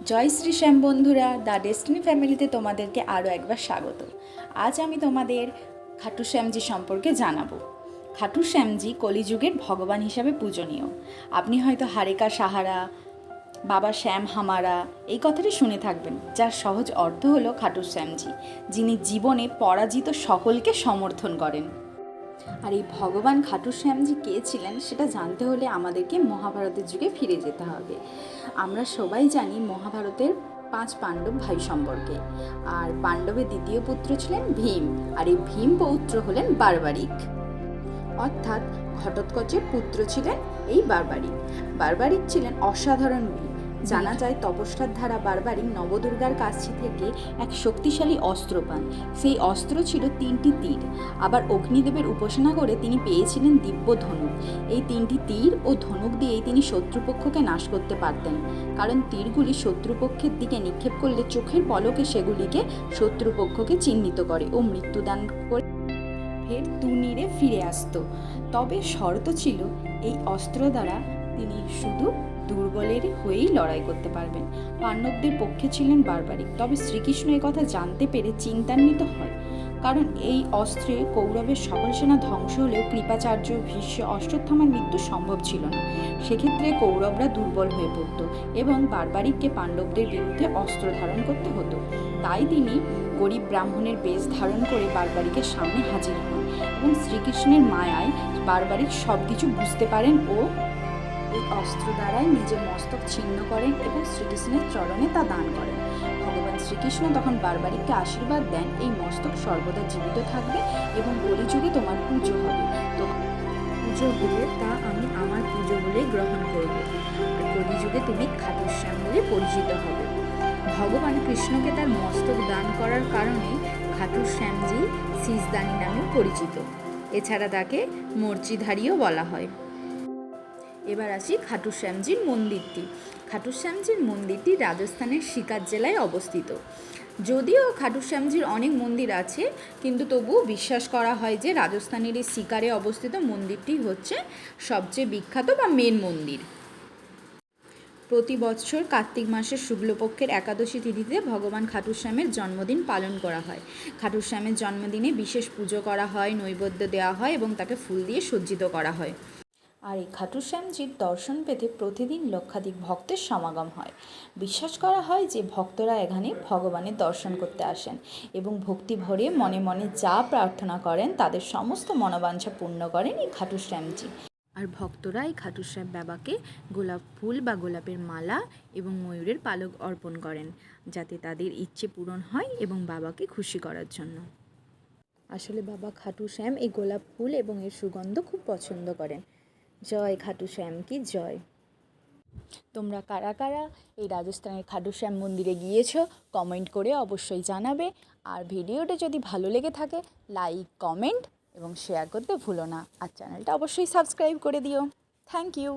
জয় শ্রী শ্যাম বন্ধুরা, the destiny ফ্যামিলিতে তোমাদেরকে আরও একবার স্বাগত। আজ আমি তোমাদের খাটু শ্যামজি সম্পর্কে জানাবো। খাটু শ্যামজি কলিযুগের ভগবান হিসাবে পূজনীয়। আপনি হয়তো হারেকা সাহারা, বাবা শ্যাম হামারা এই কথাটি শুনে থাকবেন, যার সহজ অর্থ হলো খাটু শ্যামজি, যিনি জীবনে পরাজিত সকলকে সমর্থন করেন। আর এই ভগবান খাটু শ্যামজি কে ছিলেন সেটা জানতে হলে আমাদেরকে মহাভারতের যুগে ফিরে যেতে হবে। আমরা সবাই জানি মহাভারতের 5 পাণ্ডব ভাই সম্পর্কে। আর পাণ্ডবের দ্বিতীয় পুত্র ছিলেন ভীম, আর এই ভীম পৌত্র হলেন বার্বারিক, অর্থাৎ ঘটোৎকচের পুত্র ছিলেন এই বার্বারিক। বার্বারিক ছিলেন অসাধারণ বীর। জানা যায় তপস্যার দ্বারা বার্বারিক নবদুর্গার কাছ থেকে এক শক্তিশালী অস্ত্র পান। সেই অস্ত্র ছিল 3টি তীর। আবার অগ্নিদেবের উপাসনা করে তিনি পেয়েছিলেন দিব্য ধনুক। এই 3টি তীর ও ধনুক দিয়েই তিনি শত্রুপক্ষকে নাশ করতে পারতেন, কারণ তীরগুলি শত্রুপক্ষের দিকে নিক্ষেপ করলে চোখের পলকে সেগুলিকে শত্রুপক্ষকে চিহ্নিত করে ও মৃত্যুদান করে ফের তুনীরে ফিরে আসত। তবে শর্ত ছিল এই অস্ত্র দ্বারা তিনি শুধু দুর্বলের হয়েই লড়াই করতে পারবেন। পাণ্ডবদের পক্ষে ছিলেন বার্বারিক। তবে শ্রীকৃষ্ণ এই কথা জানতে পেরে চিন্তান্বিত হয়, কারণ এই অস্ত্রে কৌরবের সকল সেনা ধ্বংস হলেও কৃপাচার্য, ভীষ্ম, অশ্বত্থামার মৃত্যু সম্ভব ছিল না। সেক্ষেত্রে কৌরবরা দুর্বল হয়ে পড়ত এবং বার্বারিককে পাণ্ডবদের বিরুদ্ধে অস্ত্র ধারণ করতে হতো। তাই তিনি গরিব ব্রাহ্মণের বেশ ধারণ করে বার্বারিকের সামনে হাজির হন এবং শ্রীকৃষ্ণের মায়ায় বার্বারিক সব কিছু বুঝতে পারেন ও এই অস্ত্র দ্বারাই নিজের মস্তক ছিন্ন করেন এবং শ্রীকৃষ্ণের চরণে তা দান করেন। ভগবান শ্রীকৃষ্ণ তখন বার্বারিককে আশীর্বাদ দেন, এই মস্তক সর্বদা জীবিত থাকবে এবং কলিযুগে তোমার পুজো হবে। তো পুজো হলে তা আমি আমার পুজো বলেই গ্রহণ করব, আর কলিযুগে তুমি খাটু শ্যাম বলে পরিচিত হবে। ভগবান কৃষ্ণকে তার মস্তক দান করার কারণে খাটু শ্যামজি শীষদানি নামেও পরিচিত। এছাড়া তাকে মর্চিধারীও বলা হয়। এবার আসি খাটু শ্যামজির মন্দিরটি। খাটু শ্যামজির মন্দিরটি রাজস্থানের সিকার জেলায় অবস্থিত। যদিও খাটু শ্যামজির অনেক মন্দির আছে, কিন্তু তবুও বিশ্বাস করা হয় যে রাজস্থানের এই সিকারে অবস্থিত মন্দিরটি হচ্ছে সবচেয়ে বিখ্যাত বা মেন মন্দির। প্রতি বছর কার্তিক মাসের শুক্লপক্ষের একাদশী তিথিতে ভগবান খাটু শ্যামের জন্মদিন পালন করা হয়। খাটু শ্যামের জন্মদিনে বিশেষ পুজো করা হয়, নৈবেদ্য দেওয়া হয় এবং তাকে ফুল দিয়ে সজ্জিত করা হয়। আর এই খাটু শ্যামজির দর্শন পেতে প্রতিদিন লক্ষাধিক ভক্তের সমাগম হয়। বিশ্বাস করা হয় যে ভক্তরা এখানে ভগবানের দর্শন করতে আসেন এবং ভক্তি ভরে মনে মনে যা প্রার্থনা করেন তাদের সমস্ত মনোবাঞ্ছা পূর্ণ করেন এই খাটু শ্যামজি। আর ভক্তরা এই খাটু শ্যাম বাবাকে গোলাপ ফুল বা গোলাপের মালা এবং ময়ূরের পালক অর্পণ করেন, যাতে তাদের ইচ্ছে পূরণ হয় এবং বাবাকে খুশি করার জন্য। আসলে বাবা খাটু শ্যাম এই গোলাপ ফুল এবং এর সুগন্ধ খুব পছন্দ করেন। জয় খাটু শ্যাম কি জয়। তোমরা কারা কারা এই রাজস্থানের খাটু শ্যাম মন্দিরে গিয়েছো কমেন্ট করে অবশ্যই জানাবে। আর ভিডিওটা যদি ভালো লেগে থাকে লাইক, কমেন্ট এবং শেয়ার করতে ভুলো না। আর চ্যানেলটা অবশ্যই সাবস্ক্রাইব করে দিও। Thank you.